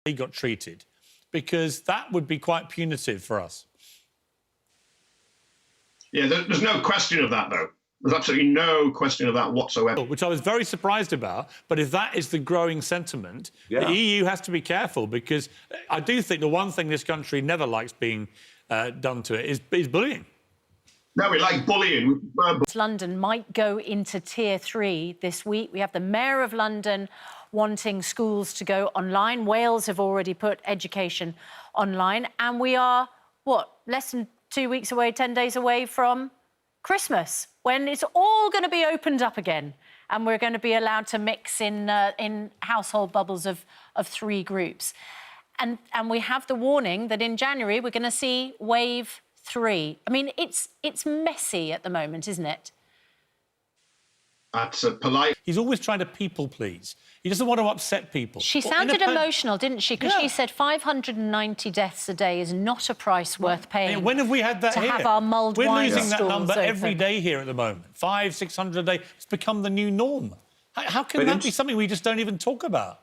he got treated, because that would be quite punitive for us. Yeah, there's no question of that, though. There's absolutely no question of that whatsoever. Which I was very surprised about. But if that is the growing sentiment, the EU has to be careful, because I do think the one thing this country never likes being done to it is bullying. No, we like bullying. London might go into Tier 3 this week. We have the Mayor of London wanting schools to go online. Wales have already put education online. And we are, what, less than 2 weeks away, 10 days away from Christmas, when it's all going to be opened up again. And we're going to be allowed to mix in household bubbles of 3 groups. And we have the warning that in January we're going to see wave 3. I mean, it's messy at the moment, isn't it? That's a polite. He's always trying to people please. He doesn't want to upset people. She sounded emotional, didn't she? Because she said 590 deaths a day is not a price worth paying. When have we had that to here? have our mulled We're wine losing that number open. every day here at the moment. 500, 600 a day. It's become the new norm. How can that be something we just don't even talk about?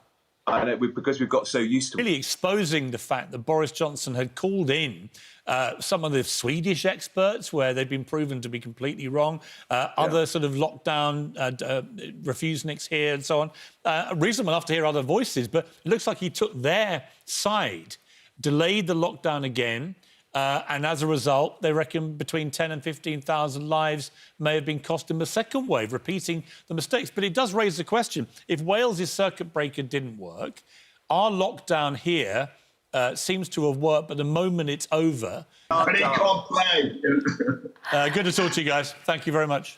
I know, because we've got so used to it. Really exposing the fact that Boris Johnson had called in some of the Swedish experts, where they'd been proven to be completely wrong, other sort of lockdown refuseniks here and so on. Reasonable enough to hear other voices, but it looks like he took their side, delayed the lockdown again, and as a result, they reckon between 10 and 15,000 lives may have been cost in the second wave, repeating the mistakes. But it does raise the question, if Wales's circuit breaker didn't work, our lockdown here seems to have worked, but the moment it's over... But he can't play. Good to talk to you guys. Thank you very much.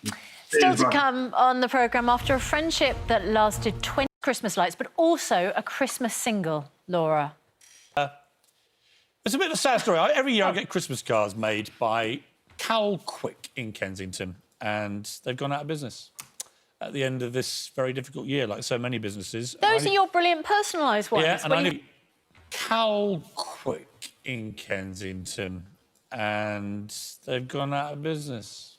Still to come on the programme, after a friendship that lasted 20 Christmas lights, but also a Christmas single, Laura. It's a bit of a sad story. Every year I get Christmas cards made by Cal Quick in Kensington, and they've gone out of business at the end of this very difficult year, like so many businesses. Those are your brilliant personalised ones. Yeah, and I knew Cal Quick in Kensington, and they've gone out of business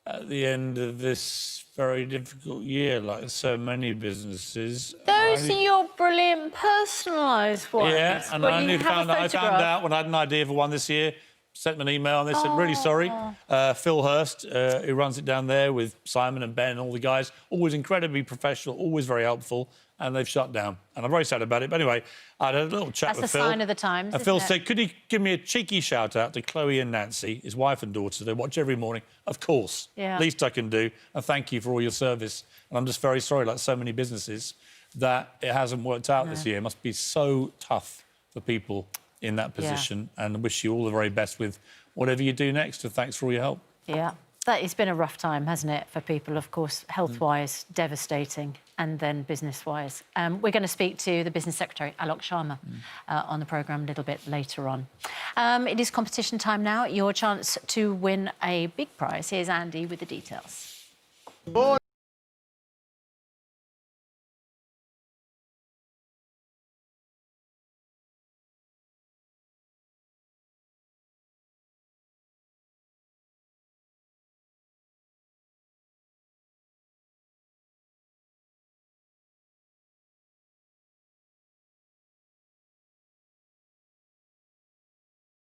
at the end of this very difficult year, like so many businesses. Those are your brilliant personalised ones. Yeah, and I found out when I had an idea for one this year, sent them an email, and they said, really sorry. Phil Hurst, who runs it down there with Simon and Ben and all the guys, always incredibly professional, always very helpful, and they've shut down. And I'm very sad about it. But anyway, I had a little chat with Phil. That's a sign of the times, and Phil said, could he give me a cheeky shout-out to Chloe and Nancy, his wife and daughter? They watch every morning. Of course. Yeah. Least I can do. And thank you for all your service. And I'm just very sorry, like so many businesses, that it hasn't worked out this year. It must be so tough for people in that position, and I wish you all the very best with whatever you do next, and thanks for all your help. Yeah, it's been a rough time, hasn't it, for people, of course, health-wise, devastating, and then business-wise. We're going to speak to the Business Secretary, Alok Sharma, on the programme a little bit later on. It is competition time now. Your chance to win a big prize. Here's Andy with the details.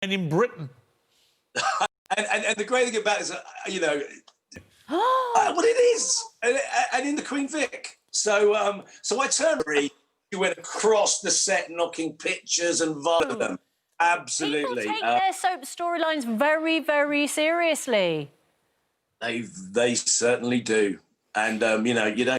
And in Britain. and the great thing about it is, you know, well, it is, and in the Queen Vic. So, so I turned. You went across the set, knocking pictures and them. Absolutely. People take their soap storylines very, very seriously. They certainly do, and you know, you don't.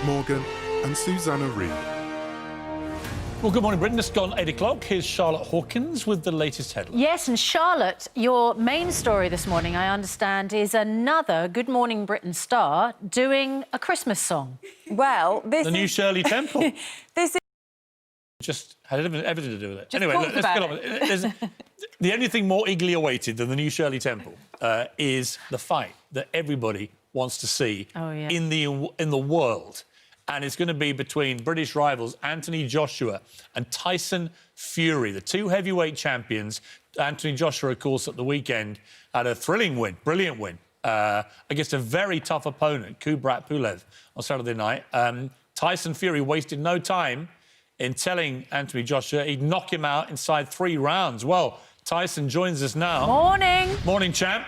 Morgan and Susanna Reid. Well, good morning, Britain. It's gone 8 o'clock. Here's Charlotte Hawkins with the latest headline. Yes, and Charlotte, your main story this morning, I understand, is another Good Morning Britain star doing a Christmas song. Well, The new Shirley Temple. this is Just had everything to do with it. Just Anyway, talk let's about get on with it. The only thing more eagerly awaited than the new Shirley Temple is the fight that everybody wants to see in the world. And it's going to be between British rivals Anthony Joshua and Tyson Fury, the two heavyweight champions. Anthony Joshua, of course, at the weekend had a thrilling win, brilliant win, against a very tough opponent, Kubrat Pulev, on Saturday night. Tyson Fury wasted no time in telling Anthony Joshua he'd knock him out inside 3 rounds. Well, Tyson joins us now. Morning. Morning, champ.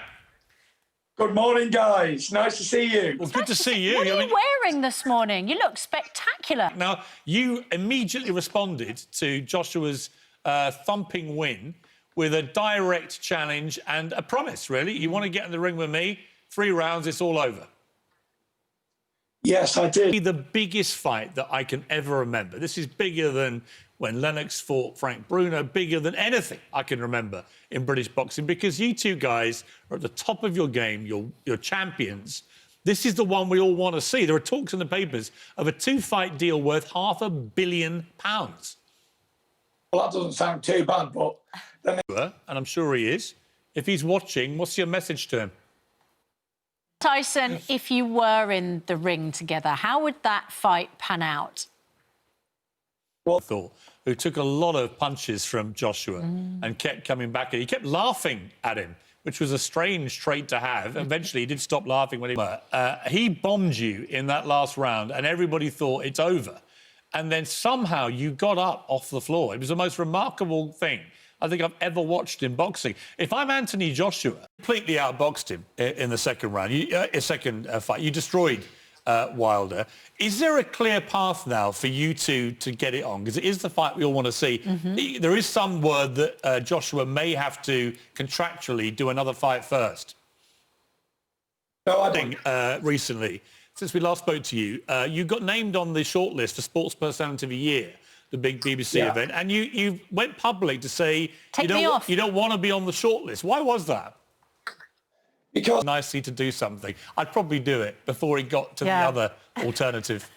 Good morning, guys. Nice to see you. Well, good to see you. What are you wearing this morning? You look spectacular. Now, you immediately responded to Joshua's thumping win with a direct challenge and a promise, really. You want to get in the ring with me, 3 rounds, it's all over. Yes, I did. The biggest fight that I can ever remember. This is bigger than when Lennox fought Frank Bruno, bigger than anything I can remember in British boxing, because you two guys are at the top of your game, you're champions. This is the one we all want to see. There are talks in the papers of a 2-fight deal worth £500 million. Well, that doesn't sound too bad, but... And I'm sure he is. If he's watching, what's your message to him? Tyson, if you were in the ring together, how would that fight pan out? Who took a lot of punches from Joshua and kept coming back. He kept laughing at him, which was a strange trait to have. Eventually, he did stop laughing when he bombed you in that last round, and everybody thought it's over. And then somehow you got up off the floor. It was the most remarkable thing I think I've ever watched in boxing. If I'm Anthony Joshua, completely outboxed him in the second round, second fight. You destroyed Wilder. Is there a clear path now for you two to get it on? Because it is the fight we all want to see. There is some word that Joshua may have to contractually do another fight first. No, I don't. Recently, since we last spoke to you, you got named on the shortlist for Sports Personality of the Year, the big BBC event, and you went public to say you don't want to be on the shortlist. Why was that? Because nicely to do something. I'd probably do it before it got to the other alternative.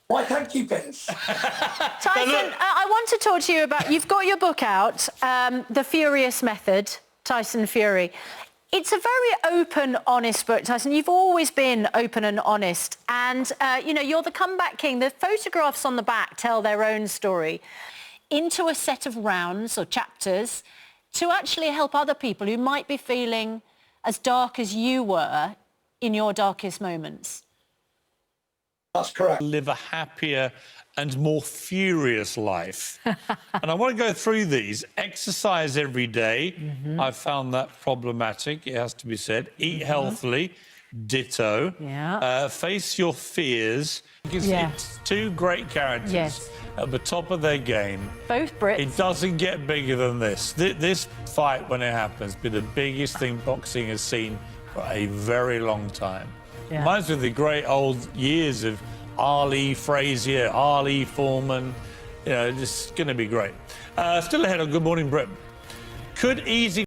why, thank you, Piers. Tyson, I want to talk to you about... You've got your book out, The Furious Method, Tyson Fury. It's a very open, honest book, Tyson. You've always been open and honest. And, you know, you're the comeback king. The photographs on the back tell their own story. Into a set of rounds or chapters to actually help other people who might be feeling as dark as you were in your darkest moments. That's correct. Live a happier and more furious life. And I want to go through these. Exercise every day. I've found that problematic, it has to be said. Eat healthily. Ditto. Face your fears. It's two great characters at the top of their game. Both Brits. It doesn't get bigger than this. This fight, when it happens, be the biggest thing boxing has seen for a very long time. Reminds me of the great old years of Ali, Frazier, Ali, Foreman. You know, it's going to be great. Still ahead on Good Morning Britain. Could easy